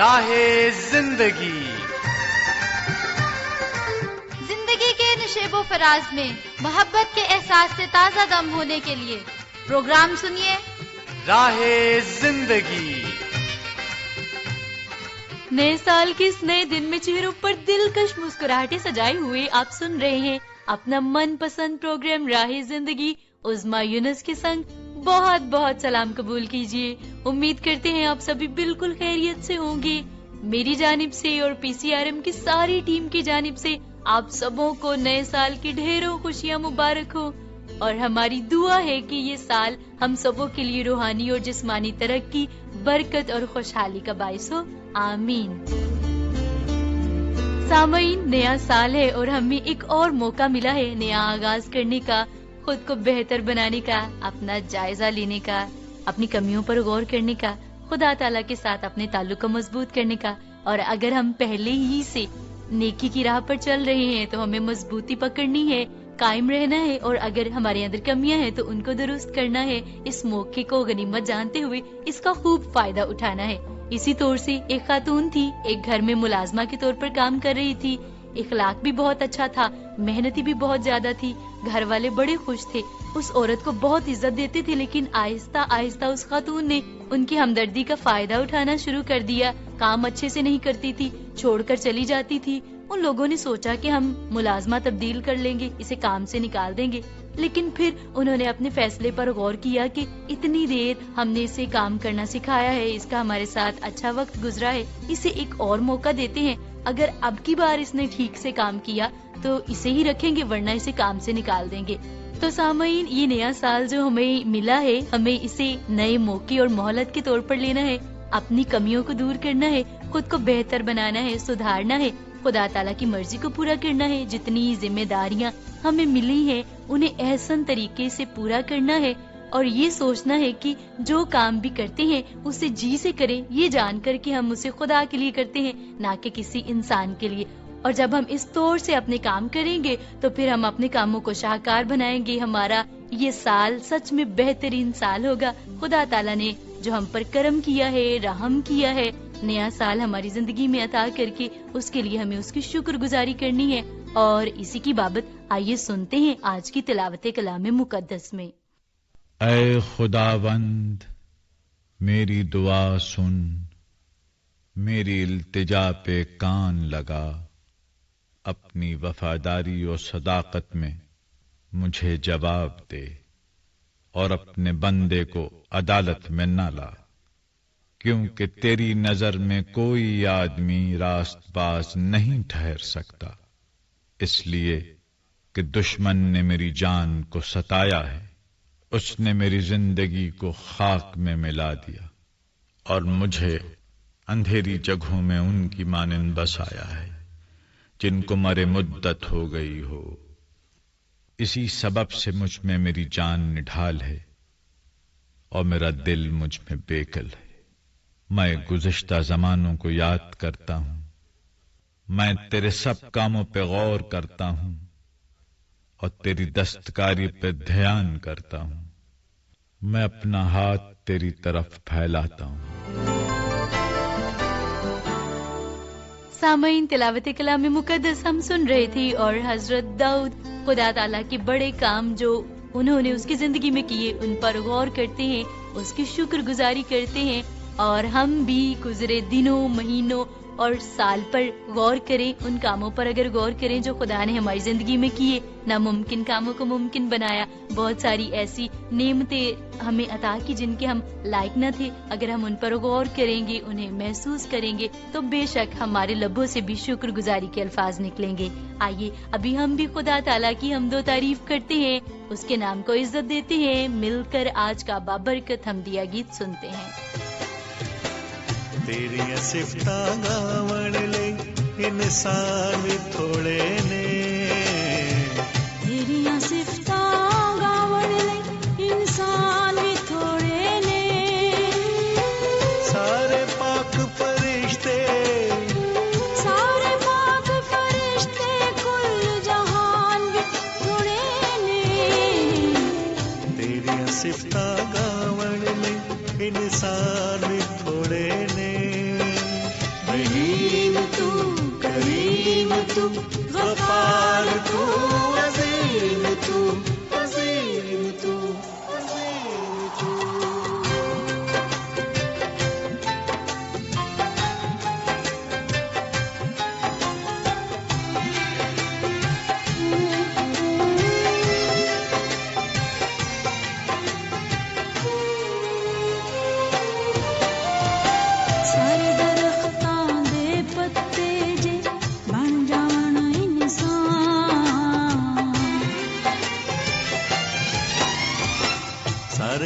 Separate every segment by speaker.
Speaker 1: راہ زندگی
Speaker 2: زندگی کے نشیب و فراز میں محبت کے احساس سے تازہ دم ہونے کے لیے پروگرام سنیے
Speaker 1: راہ زندگی۔
Speaker 3: نئے سال کے اس نئے دن میں چہروں پر دلکش مسکراہٹیں سجائے ہوئے آپ سن رہے ہیں اپنا من پسند پروگرام راہ زندگی عظمیٰ یونس کے سنگ۔ بہت بہت سلام قبول کیجئے۔ امید کرتے ہیں آپ سبھی بالکل خیریت سے ہوں گے۔ میری جانب سے اور پی سی آر ایم کی ساری ٹیم کی جانب سے آپ سبوں کو نئے سال کی ڈھیروں خوشیاں مبارک ہو، اور ہماری دعا ہے کہ یہ سال ہم سبوں کے لیے روحانی اور جسمانی ترقی، برکت اور خوشحالی کا باعث ہو، آمین۔ سامعین، نیا سال ہے اور ہمیں ایک اور موقع ملا ہے نیا آغاز کرنے کا، خود کو بہتر بنانے کا، اپنا جائزہ لینے کا، اپنی کمیوں پر غور کرنے کا، خدا تعالیٰ کے ساتھ اپنے تعلق کو مضبوط کرنے کا، اور اگر ہم پہلے ہی سے نیکی کی راہ پر چل رہے ہیں تو ہمیں مضبوطی پکڑنی ہے، قائم رہنا ہے، اور اگر ہمارے اندر کمیاں ہیں تو ان کو درست کرنا ہے۔ اس موقع کو غنیمت جانتے ہوئے اس کا خوب فائدہ اٹھانا ہے۔ اسی طور سے ایک خاتون تھی، ایک گھر میں ملازمہ کے طور پر کام کر رہی تھی، اخلاق بھی بہت اچھا تھا، محنتی بھی بہت زیادہ تھی، گھر والے بڑے خوش تھے، اس عورت کو بہت عزت دیتے تھے، لیکن آہستہ آہستہ اس خاتون نے ان کی ہمدردی کا فائدہ اٹھانا شروع کر دیا۔ کام اچھے سے نہیں کرتی تھی، چھوڑ کر چلی جاتی تھی۔ ان لوگوں نے سوچا کہ ہم ملازمہ تبدیل کر لیں گے، اسے کام سے نکال دیں گے، لیکن پھر انہوں نے اپنے فیصلے پر غور کیا کہ اتنی دیر ہم نے اسے کام کرنا سکھایا ہے، اس کا ہمارے ساتھ اچھا وقت گزرا ہے، اسے ایک اور موقع دیتے ہیں۔ اگر اب کی بار اس نے ٹھیک سے کام کیا تو اسے ہی رکھیں گے، ورنہ اسے کام سے نکال دیں گے۔ تو سامعین، یہ نیا سال جو ہمیں ملا ہے، ہمیں اسے نئے موقع اور مہلت کے طور پر لینا ہے، اپنی کمیوں کو دور کرنا ہے، خود کو بہتر بنانا ہے، سدھارنا ہے، خدا تعالیٰ کی مرضی کو پورا کرنا ہے، جتنی ذمہ داریاں ہمیں ملی ہیں انہیں احسن طریقے سے پورا کرنا ہے، اور یہ سوچنا ہے کہ جو کام بھی کرتے ہیں اسے جی سے کریں، یہ جان کر کہ ہم اسے خدا کے لیے کرتے ہیں، نہ کہ کسی انسان کے لیے۔ اور جب ہم اس طور سے اپنے کام کریں گے تو پھر ہم اپنے کاموں کو شاہکار بنائیں گے، ہمارا یہ سال سچ میں بہترین سال ہوگا۔ خدا تعالیٰ نے جو ہم پر کرم کیا ہے، رحم کیا ہے، نیا سال ہماری زندگی میں عطا کر کے، اس کے لیے ہمیں اس کی شکر گزاری کرنی ہے، اور اسی کی بابت آئیے سنتے ہیں آج کی تلاوت کلام مقدس میں۔
Speaker 4: اے خداوند، میری دعا سن، میری التجا پہ کان لگا، اپنی وفاداری و صداقت میں مجھے جواب دے، اور اپنے بندے کو عدالت میں نہ لا، کیونکہ تیری نظر میں کوئی آدمی راست باز نہیں ٹھہر سکتا، اس لیے کہ دشمن نے میری جان کو ستایا ہے، اس نے میری زندگی کو خاک میں ملا دیا، اور مجھے اندھیری جگہوں میں ان کی مانند بسایا ہے جن کو مرے مدت ہو گئی ہو۔ اسی سبب سے مجھ میں میری جان نڈھال ہے، اور میرا دل مجھ میں بیکل ہے۔ میں گزشتہ زمانوں کو یاد کرتا ہوں، میں تیرے سب کاموں پہ غور کرتا ہوں، اور تیری دستکاری پہ دھیان کرتا ہوں۔ میں اپنا ہاتھ تیری طرف پھیلاتا ہوں۔
Speaker 3: سامعین، تلاوت کلام مقدس ہم سن رہے تھے، اور حضرت داؤد خدا تعالیٰ کے بڑے کام جو انہوں نے اس کی زندگی میں کیے ان پر غور کرتے ہیں، اس کی شکر گزاری کرتے ہیں، اور ہم بھی گزرے دنوں، مہینوں اور سال پر غور کریں، ان کاموں پر اگر غور کریں جو خدا نے ہماری زندگی میں کیے، ناممکن کاموں کو ممکن بنایا، بہت ساری ایسی نعمتیں ہمیں عطا کی جن کے ہم لائق نہ تھے، اگر ہم ان پر غور کریں گے، انہیں محسوس کریں گے، تو بے شک ہمارے لبوں سے بھی شکر گزاری کے الفاظ نکلیں گے۔ آئیے ابھی ہم بھی خدا تعالیٰ کی حمد و تعریف کرتے ہیں، اس کے نام کو عزت دیتے ہیں، مل کر آج کا بابرکت حمدیہ گیت سنتے ہیں۔
Speaker 5: تیریاں صفتاں گاون لے انسان تھوڑے نے،
Speaker 6: تیریاں صفتاں گاون لے انسان بھی تھوڑے نے،
Speaker 5: سارے پاک فرشتے،
Speaker 6: سارے پاک فرشتے کل جہان بھی تھوڑے نے،
Speaker 5: تیریاں صفتاں گاون لے انسان بھی تھوڑے نے،
Speaker 6: رحیم تو غفار تو عظیم تو عظیم تو عظیم تو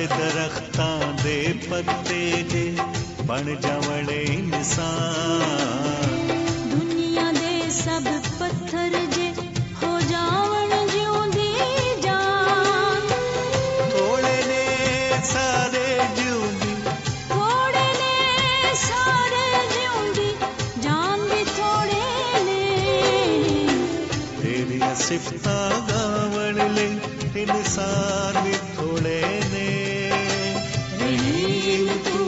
Speaker 5: درختاں دے پتے جے بن جاون انسان
Speaker 6: دنیا دے سب پتھر جے ہو جاون جیوندی جان
Speaker 5: تھوڑے نے سارے جیوندی
Speaker 6: تھوڑے نے سارے جیوندی جان بھی تھوڑے نے
Speaker 5: تیری صفتاں گاون لئی انسان بھی تھوڑے نے
Speaker 6: رحیم تو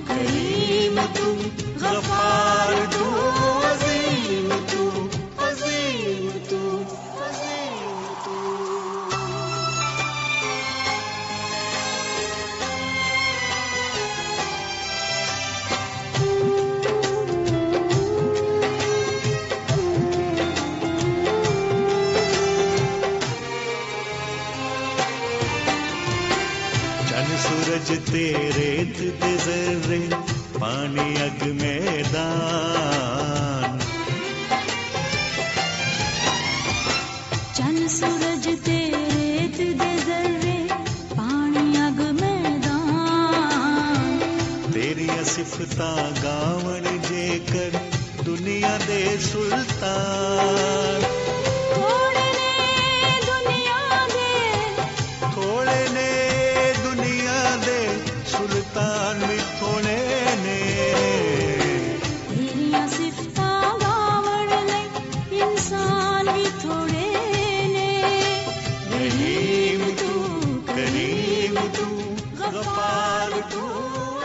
Speaker 6: کریم تو غفار تو عظیم تو عظیم تو عظیم تو
Speaker 5: سورج تیرے تے ذرے پانی اگ میدان
Speaker 6: چن سورج تیرے دے ذرے پانی اگ میدان
Speaker 5: تیری صفتاں گاون جے کر دنیا دے سلطان
Speaker 6: تھوڑے نے دنیا دے
Speaker 5: تھوڑے نے سلطان بھی تھوڑے نے
Speaker 6: تیریاں صفتاں گاون لئی انسان بھی تھوڑے نے
Speaker 5: رحیم تو کریم تو غفار تو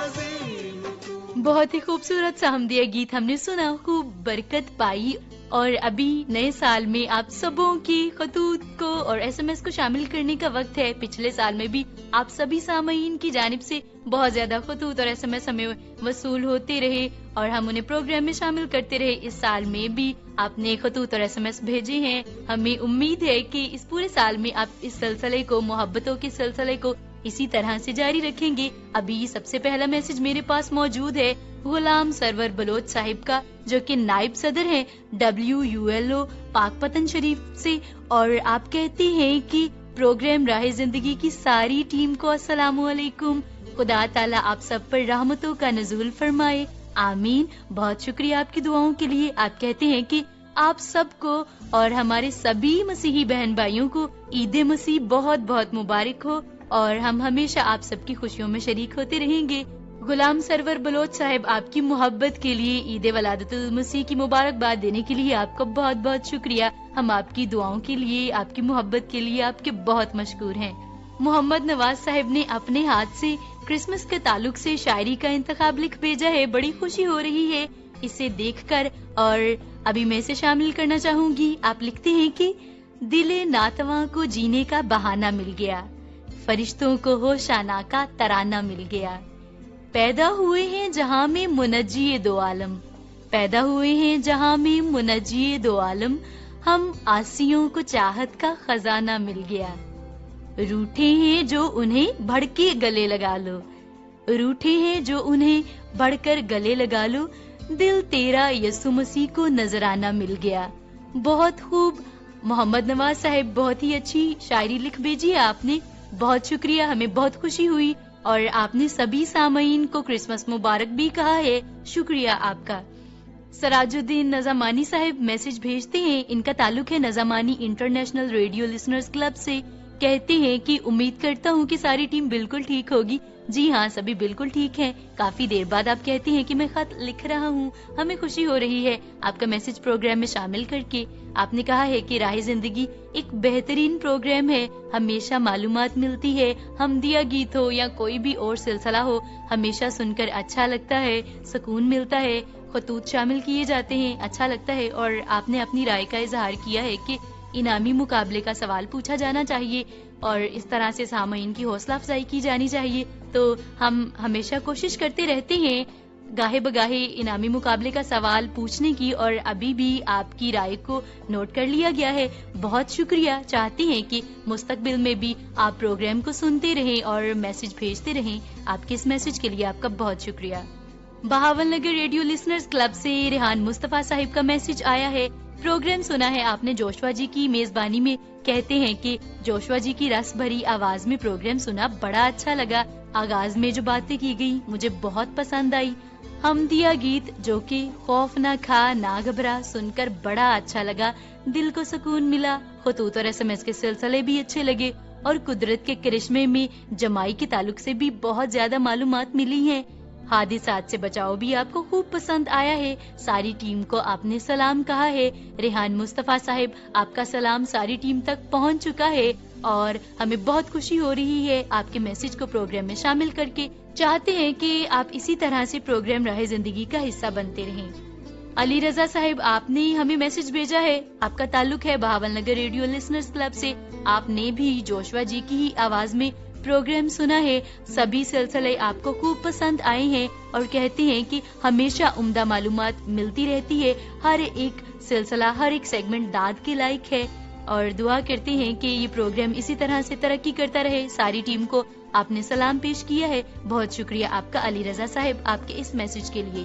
Speaker 5: عظیم تو
Speaker 3: بہت ہی خوبصورت سا حمدیہ گیت ہم نے سنا، خوب برکت پائی. اور ابھی نئے سال میں آپ سبوں کی خطوط کو اور ایس ایم ایس کو شامل کرنے کا وقت ہے. پچھلے سال میں بھی آپ سبھی سامعین کی جانب سے بہت زیادہ خطوط اور ایس ایم ایس ہمیں وصول ہوتے رہے اور ہم انہیں پروگرام میں شامل کرتے رہے. اس سال میں بھی آپ نے خطوط اور ایس ایم ایس بھیجے ہیں. ہمیں امید ہے کہ اس پورے سال میں آپ اس سلسلے کو، محبتوں کے سلسلے کو اسی طرح سے جاری رکھیں گے. ابھی سب سے پہلا میسج میرے پاس موجود ہے غلام سرور بلوچ صاحب کا، جو کہ نائب صدر ہیں WULO پاک پتن شریف سے، اور آپ کہتے ہیں کہ پروگرام راہ زندگی کی ساری ٹیم کو السلام علیکم. خدا تعالیٰ آپ سب پر رحمتوں کا نزول فرمائے، آمین. بہت شکریہ آپ کی دعاؤں کے لیے. آپ کہتے ہیں کہ آپ سب کو اور ہمارے سبھی مسیحی بہن بھائیوں کو عید مسیح بہت بہت مبارک ہو اور ہم ہمیشہ آپ سب کی خوشیوں میں شریک ہوتے رہیں گے. غلام سرور بلوچ صاحب، آپ کی محبت کے لیے، عید ولادت المسیح کی مبارکباد دینے کے لیے آپ کا بہت بہت شکریہ. ہم آپ کی دعاؤں کے لیے، آپ کی محبت کے لیے آپ کے بہت مشکور ہیں. محمد نواز صاحب نے اپنے ہاتھ سے کرسمس کے تعلق سے شاعری کا انتخاب لکھ بھیجا ہے. بڑی خوشی ہو رہی ہے اسے دیکھ کر اور ابھی میں اسے شامل کرنا چاہوں گی. آپ لکھتے ہیں کہ دل ناتواں کو جینے کا بہانہ مل گیا، فرشتوں کو ہوشانہ کا ترانہ مل گیا. پیدا ہوئے ہیں جہاں میں منجی دو عالم، پیدا ہوئے ہیں جہاں میں منجی دو عالم، ہم آسیوں کو چاہت کا خزانہ مل گیا. روٹھے ہیں جو انہیں بڑھ کے گلے لگا لو، روٹھے ہیں جو انہیں بڑھ کر گلے لگا لو، دل تیرا یسوع مسیح کو نذرانہ مل گیا. بہت خوب محمد نواز صاحب، بہت ہی اچھی شاعری لکھ بھیجی ہے آپ نے. بہت شکریہ، ہمیں بہت خوشی ہوئی اور آپ نے سبھی سامعین کو کرسمس مبارک بھی کہا ہے. شکریہ آپ کا. سراج الدین نظامانی صاحب میسج بھیجتے ہیں، ان کا تعلق ہے Nizamani international radio listeners club سے. کہتے ہیں کہ امید کرتا ہوں کہ ساری ٹیم بالکل ٹھیک ہوگی. جی ہاں، سبھی بالکل ٹھیک ہیں. کافی دیر بعد آپ کہتے ہیں کہ میں خط لکھ رہا ہوں. ہمیں خوشی ہو رہی ہے آپ کا میسج پروگرام میں شامل کر کے. آپ نے کہا ہے کہ راہ زندگی ایک بہترین پروگرام ہے، ہمیشہ معلومات ملتی ہے. حمدیہ گیت ہو یا کوئی بھی اور سلسلہ ہو، ہمیشہ سن کر اچھا لگتا ہے، سکون ملتا ہے. خطوط شامل کیے جاتے ہیں، اچھا لگتا ہے، اور آپ نے اپنی رائے کا اظہار کیا ہے کہ انعامی مقابلے کا سوال پوچھا جانا چاہیے اور اس طرح سے سامعین کی حوصلہ افزائی کی جانی چاہیے. تو ہم ہمیشہ کوشش کرتے رہتے ہیں گاہے بگاہے انعامی مقابلے کا سوال پوچھنے کی، اور ابھی بھی آپ کی رائے کو نوٹ کر لیا گیا ہے. بہت شکریہ. چاہتے ہیں کہ مستقبل میں بھی آپ پروگرام کو سنتے رہیں اور میسج بھیجتے رہیں. آپ کے اس میسج کے لیے آپ کا بہت شکریہ. Bahawal Nagar radio listeners club سے ریحان مصطفیٰ صاحب کا میسج آیا ہے. پروگرام سنا ہے آپ نے جوشوا جی کی میزبانی میں. کہتے ہیں کہ جوشوا جی کی رس بھری آواز میں پروگرام سنا بڑا اچھا لگا. آغاز میں جو باتیں کی گئی مجھے بہت پسند آئی. حمدیہ گیت جو کہ خوف نہ کھا نہ گھبرا سن کر بڑا اچھا لگا، دل کو سکون ملا. خطوط اور SMS کے سلسلے بھی اچھے لگے، اور قدرت کے کرشمے میں جمائی کے تعلق سے بھی بہت زیادہ معلومات ملی ہیں. حادثات سے بچاؤ بھی آپ کو خوب پسند آیا ہے. ساری ٹیم کو آپ نے سلام کہا ہے. ریحان مصطفیٰ صاحب، آپ کا سلام ساری ٹیم تک پہنچ چکا ہے اور ہمیں بہت خوشی ہو رہی ہے آپ کے میسج کو پروگرام میں شامل کر کے. چاہتے ہیں کہ آپ اسی طرح سے پروگرام راہ زندگی کا حصہ بنتے رہیں. علی رضا صاحب، آپ نے ہمیں میسج بھیجا ہے. آپ کا تعلق ہے Bahawal Nagar radio listeners club سے. آپ نے بھی جوشوا جی کی ہی آواز میں پروگرام سنا ہے. سبھی سلسلے آپ کو خوب پسند آئے ہیں اور کہتے ہیں کہ ہمیشہ عمدہ معلومات ملتی رہتی ہے. ہر ایک سلسلہ، ہر ایک سیگمنٹ داد کے لائق ہے، اور دعا کرتے ہیں کہ یہ پروگرام اسی طرح سے ترقی کرتا رہے. ساری ٹیم کو آپ نے سلام پیش کیا ہے. بہت شکریہ آپ کا علی رضا صاحب آپ کے اس میسج کے لیے.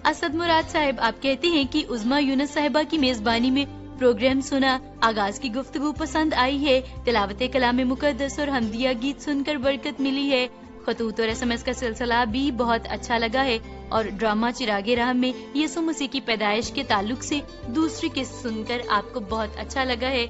Speaker 3: اسد مراد صاحب، آپ کہتے ہیں کہ عظما یونس صاحبہ کی میزبانی میں پروگرام سنا، آغاز کی گفتگو پسند آئی ہے، تلاوت کلام مقدس اور حمدیہ گیت سن کر برکت ملی ہے. خطوط اور SMS کا سلسلہ بھی بہت اچھا لگا ہے، اور ڈرامہ چراغ راہ میں یسوع مسیح کی پیدائش کے تعلق سے دوسری قسط سن کر آپ کو بہت اچھا لگا ہے.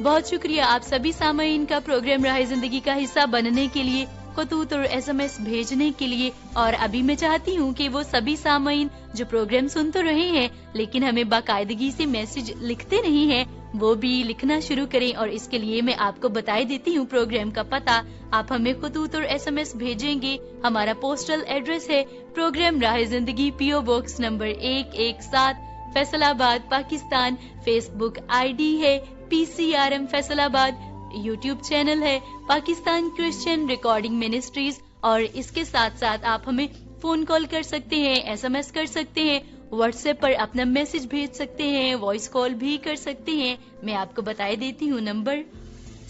Speaker 3: بہت شکریہ آپ سبھی سامعین کا پروگرام راہ زندگی کا حصہ بننے کے لیے، خطوط اور SMS بھیجنے کے لیے. اور ابھی میں چاہتی ہوں کہ وہ سبھی سامعین جو پروگرام سن تو رہے ہیں لیکن ہمیں باقاعدگی سے میسج لکھتے نہیں ہیں، وہ بھی لکھنا شروع کریں. اور اس کے لیے میں آپ کو بتائی دیتی ہوں پروگرام کا پتہ. آپ ہمیں خطوط اور SMS بھیجیں گے. ہمارا پوسٹل ایڈریس ہے پروگرام راہ زندگی، PO باکس نمبر 117، فیصل آباد، پاکستان. فیس بک ID ہے PCRM فیصل آباد. یوٹیوب چینل ہے پاکستان کرسچین ریکارڈنگ منسٹریز. اور اس کے ساتھ ساتھ آپ ہمیں فون کال کر سکتے ہیں، SMS کر سکتے ہیں، واٹس ایپ پر اپنا میسج بھیج سکتے ہیں، وائس کال بھی کر سکتے ہیں. میں آپ کو بتائی دیتی ہوں نمبر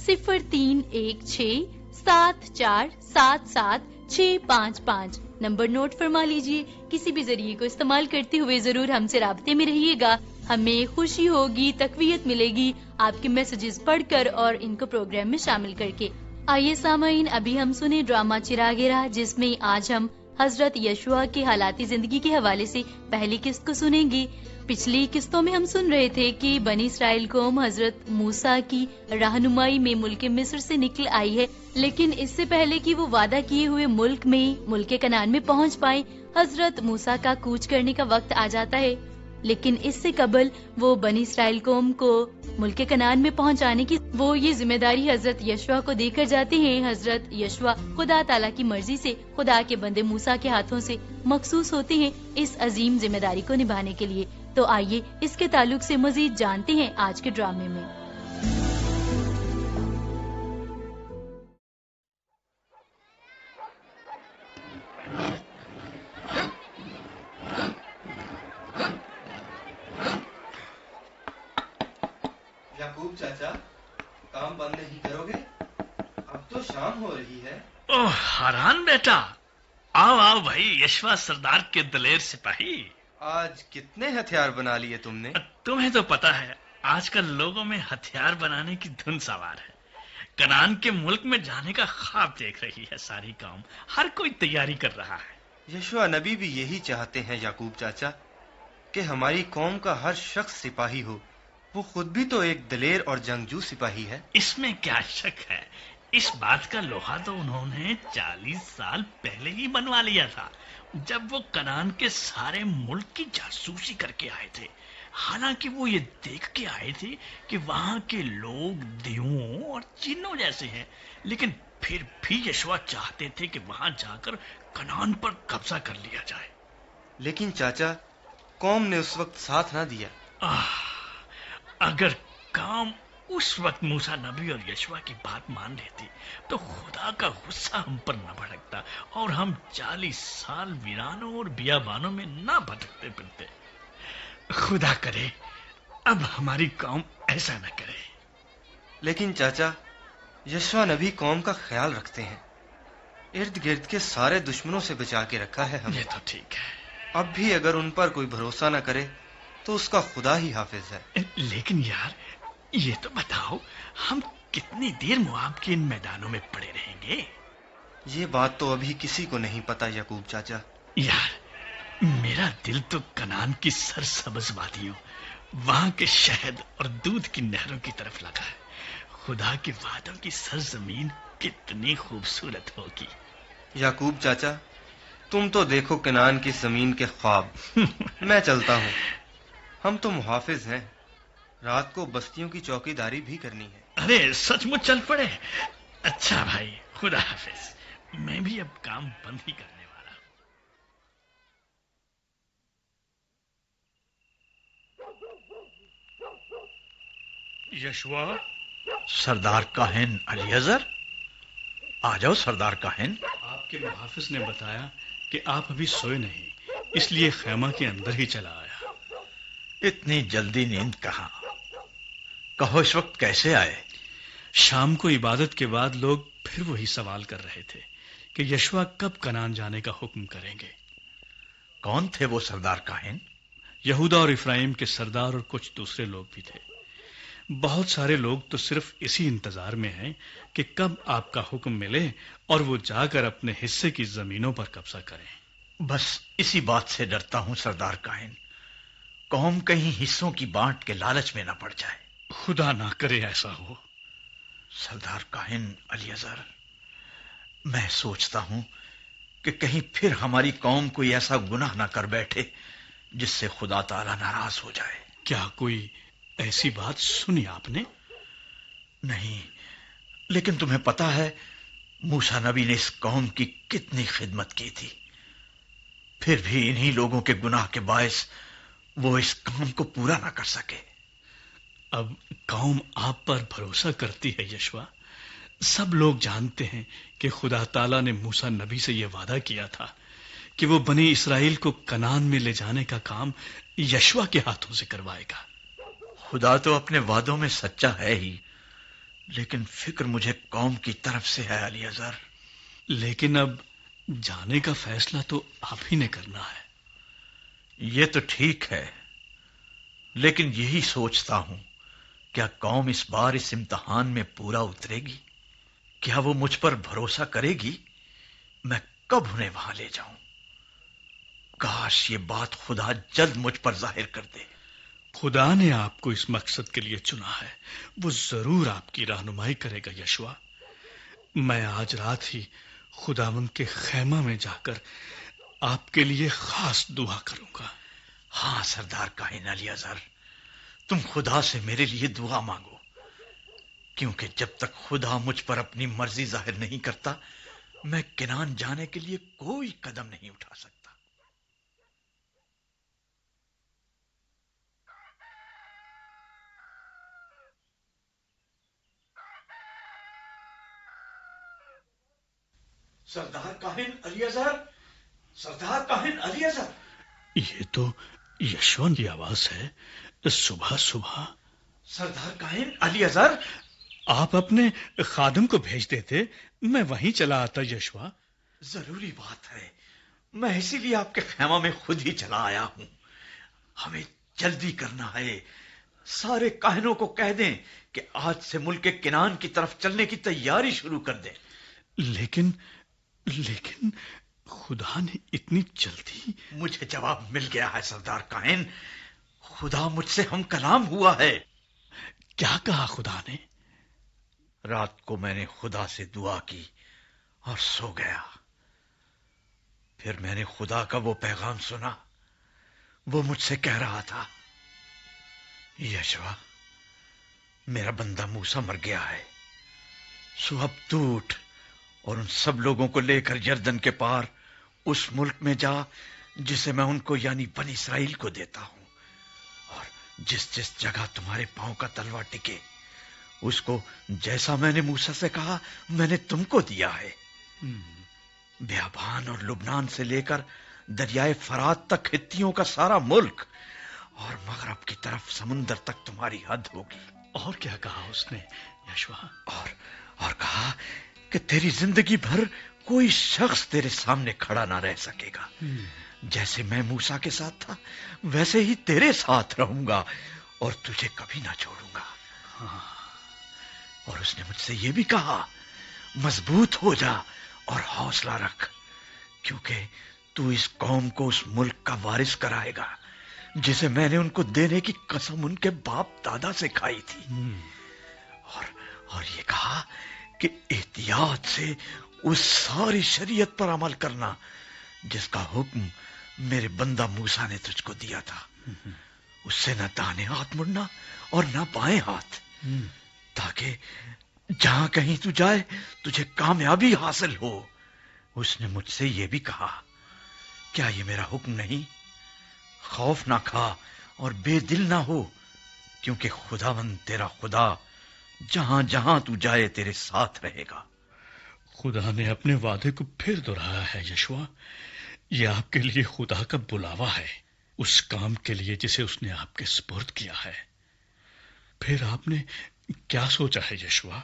Speaker 3: 031674775655. نمبر نوٹ فرما لیجئے. کسی بھی ذریعے کو استعمال کرتے ہوئے ضرور ہم سے رابطے میں رہیے گا. ہمیں خوشی ہوگی، تقویت ملے گی آپ کے میسجز پڑھ کر اور ان کو پروگرام میں شامل کر کے. آئیے سامعین، ابھی ہم سنیں ڈرامہ چراغ راہ، جس میں آج ہم حضرت یشوع کے حالات زندگی کے حوالے سے پہلی قسط کو سنیں گے. پچھلی قسطوں میں ہم سن رہے تھے کہ بنی اسرائیل قوم حضرت موسیٰ کی رہنمائی میں ملک مصر سے نکل آئی ہے، لیکن اس سے پہلے کہ وہ وعدہ کیے ہوئے ملک میں، ملک کنعان میں پہنچ پائیں، حضرت موسیٰ کا کوچ کرنے کا وقت آ جاتا ہے. لیکن اس سے قبل وہ بنی اسرائیل قوم کو ملک کنعان میں پہنچانے کی وہ یہ ذمہ داری حضرت یشوع کو دے کر جاتے ہیں. حضرت یشوع خدا تعالیٰ کی مرضی سے خدا کے بندے موسیٰ کے ہاتھوں سے مخصوص ہوتے ہیں اس عظیم ذمہ داری کو نبھانے کے لیے. تو آئیے اس کے تعلق سے مزید جانتے ہیں آج کے ڈرامے میں.
Speaker 7: یعقوب چاچا، کام بند نہیں کرو گے؟ اب تو شام ہو رہی ہے.
Speaker 8: اوہ حیران بیٹا، آؤ آؤ بھائی یشوا سردار کے دلیر سپاہی.
Speaker 7: آج کتنے ہتھیار بنا لیے تم نے؟
Speaker 8: تمہیں تو پتا ہے آج کل لوگوں میں ہتھیار بنانے کی دھن سوار ہے. کنعان کے ملک میں جانے کا خواب دیکھ رہی ہے ساری قوم، ہر کوئی تیاری کر رہا ہے.
Speaker 7: یشوع نبی بھی یہی چاہتے ہیں یعقوب چاچا کہ ہماری قوم کا ہر شخص سپاہی ہو. وہ خود بھی تو ایک دلیر اور جنگجو سپاہی ہے.
Speaker 8: اس میں کیا شک ہے؟ اس بات کا لوہا تو انہوں نے 40 سال پہلے ہی بنوا لیا تھا، جب وہ کنعان کے سارے ملک کی جاسوسی کر کے آئے تھے. حالانکہ وہ یہ دیکھ کے آئے تھے کہ وہاں کے لوگ دیووں اور چینوں جیسے ہیں، لیکن پھر بھی یشوع چاہتے تھے کہ وہاں جا کر کنعان پر قبضہ کر لیا جائے.
Speaker 7: لیکن چاچا، قوم نے اس وقت ساتھ نہ دیا۔
Speaker 8: اگر قوم اس وقت موسیٰ نبی اور یشوع کی بات مان لیتی تو خدا کا غصہ ہم پر نہ بھڑکتا اور ہم 40 سال ویرانوں اور بیابانوں میں نہ بھٹکتے پھرتے۔ خدا کرے اب ہماری قوم ایسا نہ کرے۔
Speaker 7: لیکن چاچا، یشوع نبی قوم کا خیال رکھتے ہیں، ارد گرد کے سارے دشمنوں سے بچا کے رکھا ہے ہمیں۔
Speaker 8: یہ تو ٹھیک ہے،
Speaker 7: اب بھی اگر ان پر کوئی بھروسہ نہ کرے تو اس کا خدا ہی حافظ ہے۔
Speaker 8: لیکن یار یہ تو بتاؤ، ہم کتنی دیر مواب کے ان میدانوں میں پڑے رہیں گے؟
Speaker 7: یہ بات تو ابھی کسی کو نہیں پتا یعقوب چاچا۔
Speaker 8: یار میرا دل تو کنعان کی سرسبز وادیوں، وہاں کے شہد اور دودھ کی نہروں کی طرف لگا ہے۔ خدا کے وعدوں کی سرزمین کتنی خوبصورت ہوگی۔
Speaker 7: یعقوب چاچا، تم تو دیکھو کنعان کی زمین کے خواب، میں چلتا ہوں۔ ہم تو محافظ ہیں، رات کو بستیوں کی چوکی داری بھی کرنی ہے۔
Speaker 8: ارے سچ مچ چل پڑے۔ اچھا بھائی، خدا حافظ، میں بھی اب کام بند ہی کرنے والا ہوں۔
Speaker 9: یشوع، سردار کاہن الیعزر، آ جاؤ سردار کاہن۔
Speaker 10: آپ کے محافظ نے بتایا کہ آپ ابھی سوئے نہیں، اس لیے خیمہ کے اندر ہی چلا آیا۔
Speaker 9: اتنی جلدی نیند کہاں؟ کہو اس وقت کیسے آئے؟
Speaker 10: شام کو عبادت کے بعد لوگ پھر وہی سوال کر رہے تھے کہ یشوع کب کنعان جانے کا حکم کریں گے۔
Speaker 9: کون تھے وہ سردار کاہن؟
Speaker 10: یہودا اور افرایم کے سردار اور کچھ دوسرے لوگ بھی تھے۔ بہت سارے لوگ تو صرف اسی انتظار میں ہیں کہ کب آپ کا حکم ملے اور وہ جا کر اپنے حصے کی زمینوں پر قبضہ کریں۔
Speaker 9: بس اسی بات سے ڈرتا ہوں سردار کاہن، قوم کہیں حصوں کی بانٹ کے لالچ میں نہ پڑ جائے۔
Speaker 10: خدا نہ کرے ایسا ہو۔
Speaker 9: سردار کاہن الیعزر، میں سوچتا ہوں کہ کہیں پھر ہماری قوم کوئی ایسا گناہ نہ کر بیٹھے جس سے خدا تعالی ناراض ہو جائے۔
Speaker 10: کیا کوئی ایسی بات سنی آپ نے؟
Speaker 9: نہیں، لیکن تمہیں پتا ہے موسیٰ نبی نے اس قوم کی کتنی خدمت کی تھی، پھر بھی انہی لوگوں کے گناہ کے باعث وہ اس کام کو پورا نہ کر سکے۔
Speaker 10: اب قوم آپ پر بھروسہ کرتی ہے یشوع۔ سب لوگ جانتے ہیں کہ خدا تعالیٰ نے موسیٰ نبی سے یہ وعدہ کیا تھا کہ وہ بنی اسرائیل کو کنعان میں لے جانے کا کام یشوع کے ہاتھوں سے کروائے گا۔
Speaker 9: خدا تو اپنے وعدوں میں سچا ہے ہی، لیکن فکر مجھے قوم کی طرف سے ہے الیعزر۔
Speaker 10: لیکن اب جانے کا فیصلہ تو آپ ہی نے کرنا ہے۔
Speaker 9: یہ تو ٹھیک ہے، لیکن یہی سوچتا ہوں، کیا قوم اس بار اس امتحان میں پورا اترے گی؟ کیا وہ مجھ پر بھروسہ کرے گی؟ میں کب انہیں وہاں لے جاؤں؟ کاش یہ بات خدا جلد مجھ پر ظاہر کر دے۔
Speaker 10: خدا نے آپ کو اس مقصد کے لیے چنا ہے، وہ ضرور آپ کی رہنمائی کرے گا یشوع۔ میں آج رات ہی خداوند کے خیمہ میں جا کر آپ کے لیے خاص دعا کروں گا۔
Speaker 9: ہاں سردار کاہن الیعزر، تم خدا سے میرے لیے دعا مانگو، کیونکہ جب تک خدا مجھ پر اپنی مرضی ظاہر نہیں کرتا، میں کنعان جانے کے لیے کوئی قدم نہیں اٹھا سکتا۔ سردار کاہن الیعزر، سردار کاہن الیعزر،
Speaker 10: یہ تو یشوع کی آواز ہے صبح صبح۔
Speaker 9: سردار کاہن الیعزر،
Speaker 10: آپ اپنے خادم کو بھیج دیتے، میں وہیں چلا آتا یشوع۔
Speaker 9: ضروری بات ہے، میں اسی لیے آپ کے خیمہ میں خود ہی چلا آیا ہوں۔ ہمیں جلدی کرنا ہے، سارے کاہنوں کو کہہ دیں کہ آج سے ملک کنعان کی طرف چلنے کی تیاری شروع کر دیں۔
Speaker 10: لیکن خدا نے اتنی جلدی؟
Speaker 9: مجھے جواب مل گیا ہے سردار کاہن، خدا مجھ سے ہم کلام ہوا ہے۔
Speaker 10: کیا کہا خدا نے؟
Speaker 9: رات کو میں نے خدا سے دعا کی اور سو گیا، پھر میں نے خدا کا وہ پیغام سنا، وہ مجھ سے کہہ رہا تھا، یشوع، میرا بندہ موسیٰ مر گیا ہے، سو اب تو اٹھ اور ان سب لوگوں کو لے کر یردن کے پار اس ملک میں جا جسے میں ان کو یعنی بنی اسرائیل کو دیتا ہوں، اور جس جس جگہ تمہارے پاؤں کا تلوا ٹکے اس کو جیسا میں نے موسیٰ سے کہا میں نے تم کو دیا ہے۔ بیابان اور لبنان سے لے کر دریائے فرات تک ہتھیوں کا سارا ملک، اور مغرب کی طرف سمندر تک تمہاری حد ہوگی۔
Speaker 10: اور کیا کہا اس نے یشوا؟
Speaker 9: اور کہا کہ تیری زندگی بھر کوئی شخص تیرے سامنے کھڑا نہ رہ سکے گا، جیسے میں موسیٰ کے ساتھ تھا ویسے ہی تیرے ساتھ رہوں گا اور تجھے کبھی نہ چھوڑوں گا۔ اور اس نے مجھ سے یہ بھی کہا مضبوط ہو جا اور حوصلہ رکھ، کیونکہ تو اس قوم کو اس ملک کا وارث کرائے گا جسے میں نے ان کو دینے کی قسم ان کے باپ دادا سے کھائی تھی۔ اور یہ کہا کہ احتیاط سے اس ساری شریعت پر عمل کرنا جس کا حکم میرے بندہ موسیٰ نے تجھ کو دیا تھا، اس سے نہ داہنے ہاتھ مڑنا اور نہ بائیں ہاتھ، تاکہ جہاں کہیں تو جائے تجھے کامیابی حاصل ہو۔ اس نے مجھ سے یہ بھی کہا کیا یہ میرا حکم نہیں؟ خوف نہ کھا اور بے دل نہ ہو، کیونکہ خداوند تیرا خدا جہاں جہاں تو جائے تیرے ساتھ رہے گا۔
Speaker 10: خدا نے اپنے وعدے کو پھر دہرایا ہے یشوا، یہ آپ کے لیے خدا کا بلاوا ہے، اس کام کے لیے جسے اس نے آپ کے سپرد کیا ہے۔ پھر آپ نے کیا سوچا ہے یشوا؟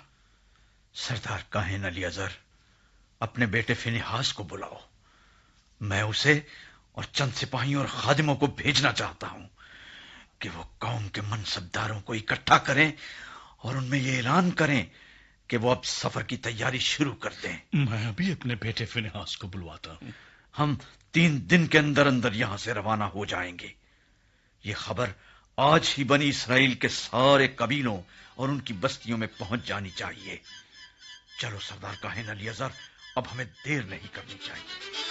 Speaker 9: سردار کاہن الیعزر، اپنے بیٹے فنحاس کو بلاؤ، میں اسے اور چند سپاہیوں اور خادموں کو بھیجنا چاہتا ہوں کہ وہ قوم کے منصبداروں کو اکٹھا کریں اور ان میں یہ اعلان کریں کہ وہ اب سفر کی تیاری شروع کر دیں۔
Speaker 10: میں ابھی اپنے بیٹے فنحاس کو بلواتا ہوں۔
Speaker 9: ہم 3 دن کے اندر اندر یہاں سے روانہ ہو جائیں گے۔ یہ خبر آج ہی بنی اسرائیل کے سارے قبیلوں اور ان کی بستیوں میں پہنچ جانی چاہیے۔ چلو سردار کاہن الیعزر، اب ہمیں دیر نہیں کرنی چاہیے۔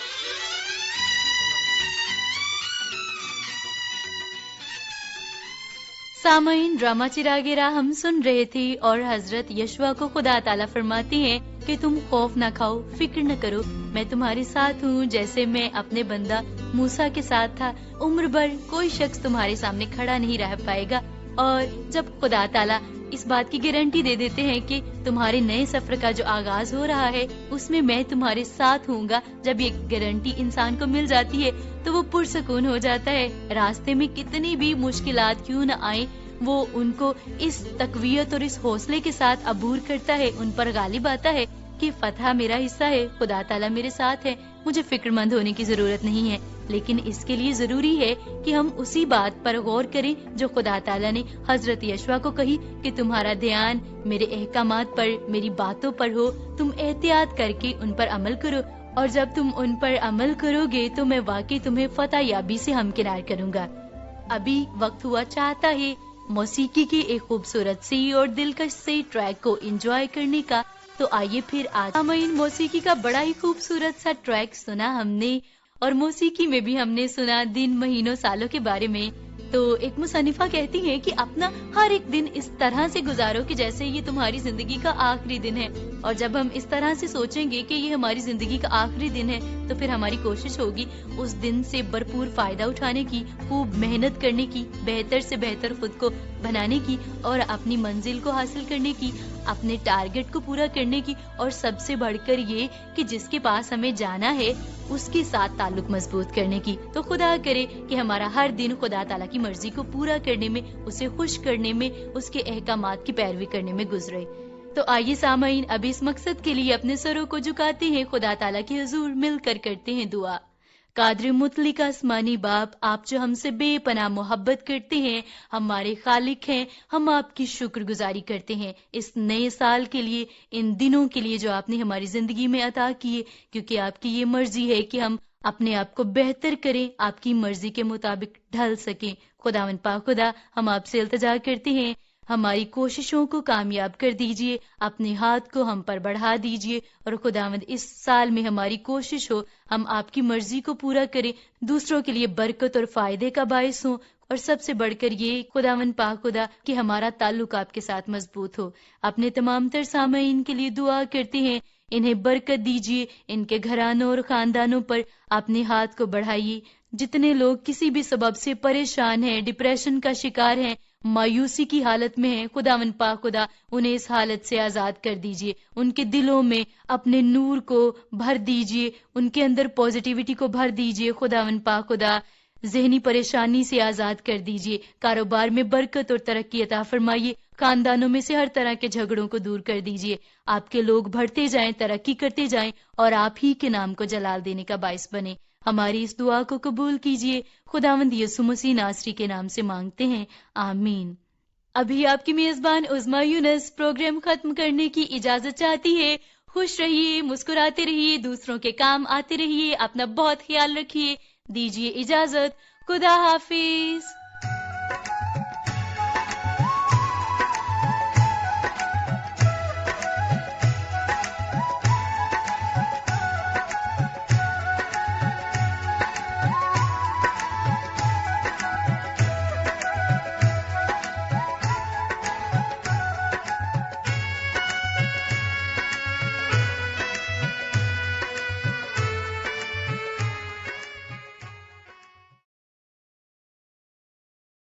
Speaker 3: سامعین، ڈرامہ چراغ راہ ہم سن رہے تھے اور حضرت یشوا کو خدا تعالیٰ فرماتی ہیں کہ تم خوف نہ کھاؤ، فکر نہ کرو، میں تمہارے ساتھ ہوں جیسے میں اپنے بندہ موسیٰ کے ساتھ تھا۔ عمر بھر کوئی شخص تمہارے سامنے کھڑا نہیں رہ پائے گا۔ اور جب خدا تعالیٰ اس بات کی گارنٹی دے دیتے ہیں کہ تمہارے نئے سفر کا جو آغاز ہو رہا ہے اس میں تمہارے ساتھ ہوں گا، جب یہ گارنٹی انسان کو مل جاتی ہے تو وہ پرسکون ہو جاتا ہے۔ راستے میں کتنی بھی مشکلات کیوں نہ آئیں، وہ ان کو اس تقویت اور اس حوصلے کے ساتھ عبور کرتا ہے، ان پر غالب آتا ہے کہ فتح میرا حصہ ہے، خدا تعالیٰ میرے ساتھ ہے، مجھے فکر مند ہونے کی ضرورت نہیں ہے۔ لیکن اس کے لیے ضروری ہے کہ ہم اسی بات پر غور کریں جو خدا تعالیٰ نے حضرت یشوا کو کہی کہ تمہارا دھیان میرے احکامات پر، میری باتوں پر ہو، تم احتیاط کر کے ان پر عمل کرو، اور جب تم ان پر عمل کرو گے تو میں واقعی تمہیں فتح یابی سے ہمکنار کروں گا۔ ابھی وقت ہوا چاہتا ہے موسیقی کی ایک خوبصورت سی اور دلکش سے ٹریک کو انجوائے کرنے کا، تو آئیے پھر آج سامعین موسیقی کا بڑا ہی خوبصورت سا ٹریک سنا ہم نے، اور موسیقی میں بھی ہم نے سنا دن، مہینوں، سالوں کے بارے میں۔ تو ایک مصنفہ کہتی ہیں کہ اپنا ہر ایک دن اس طرح سے گزارو کہ جیسے یہ تمہاری زندگی کا آخری دن ہے، اور جب ہم اس طرح سے سوچیں گے کہ یہ ہماری زندگی کا آخری دن ہے تو پھر ہماری کوشش ہوگی اس دن سے بھرپور فائدہ اٹھانے کی، خوب محنت کرنے کی، بہتر سے بہتر خود کو بنانے کی، اور اپنی منزل کو حاصل کرنے کی، اپنے ٹارگٹ کو پورا کرنے کی، اور سب سے بڑھ کر یہ کہ جس کے پاس ہمیں جانا ہے اس کے ساتھ تعلق مضبوط کرنے کی۔ تو خدا کرے کہ ہمارا ہر دن خدا تعالیٰ کی مرضی کو پورا کرنے میں، اسے خوش کرنے میں، اس کے احکامات کی پیروی کرنے میں گزرے۔ تو آئیے سامعین اب اس مقصد کے لیے اپنے سروں کو جھکاتے ہیں، خدا تعالیٰ کے حضور مل کر کرتے ہیں دعا۔ قادر مطلق آسمانی باپ، آپ جو ہم سے بے پناہ محبت کرتے ہیں، ہمارے خالق ہیں، ہم آپ کی شکر گزاری کرتے ہیں اس نئے سال کے لیے، ان دنوں کے لیے جو آپ نے ہماری زندگی میں عطا کیے، کیونکہ آپ کی یہ مرضی ہے کہ ہم اپنے آپ کو بہتر کریں، آپ کی مرضی کے مطابق ڈھل سکیں۔ خداوند پاک خدا، ہم آپ سے التجا کرتے ہیں، ہماری کوششوں کو کامیاب کر دیجئے، اپنے ہاتھ کو ہم پر بڑھا دیجئے، اور خداوند اس سال میں ہماری کوشش ہو ہم آپ کی مرضی کو پورا کریں، دوسروں کے لیے برکت اور فائدے کا باعث ہوں، اور سب سے بڑھ کر یہ خداوند پاک خدا کہ ہمارا تعلق آپ کے ساتھ مضبوط ہو۔ اپنے تمام تر سامعین کے لیے دعا کرتے ہیں، انہیں برکت دیجئے، ان کے گھرانوں اور خاندانوں پر اپنے ہاتھ کو بڑھائیے، جتنے لوگ کسی بھی سبب سے پریشان ہیں، ڈپریشن کا شکار ہیں، مایوسی کی حالت میں ہیں، خداوند پاک خدا انہیں اس حالت سے آزاد کر دیجئے، ان کے دلوں میں اپنے نور کو بھر دیجئے، ان کے اندر پازیٹیوٹی کو بھر دیجئے، خداوند پاک خدا ذہنی پریشانی سے آزاد کر دیجئے، کاروبار میں برکت اور ترقی عطا فرمائیے، خاندانوں میں سے ہر طرح کے جھگڑوں کو دور کر دیجئے، آپ کے لوگ بڑھتے جائیں، ترقی کرتے جائیں اور آپ ہی کے نام کو جلال دینے کا باعث بنے۔ ہماری اس دعا کو قبول کیجئے، خداوند یسوع مسیح ناصری کے نام سے مانگتے ہیں، آمین۔ ابھی آپ کی میزبان عظمیٰ یونس پروگرام ختم کرنے کی اجازت چاہتی ہے۔ خوش رہیے، مسکراتے رہیے، دوسروں کے کام آتے رہیے، اپنا بہت خیال رکھیے، دیجیے اجازت، خدا حافظ۔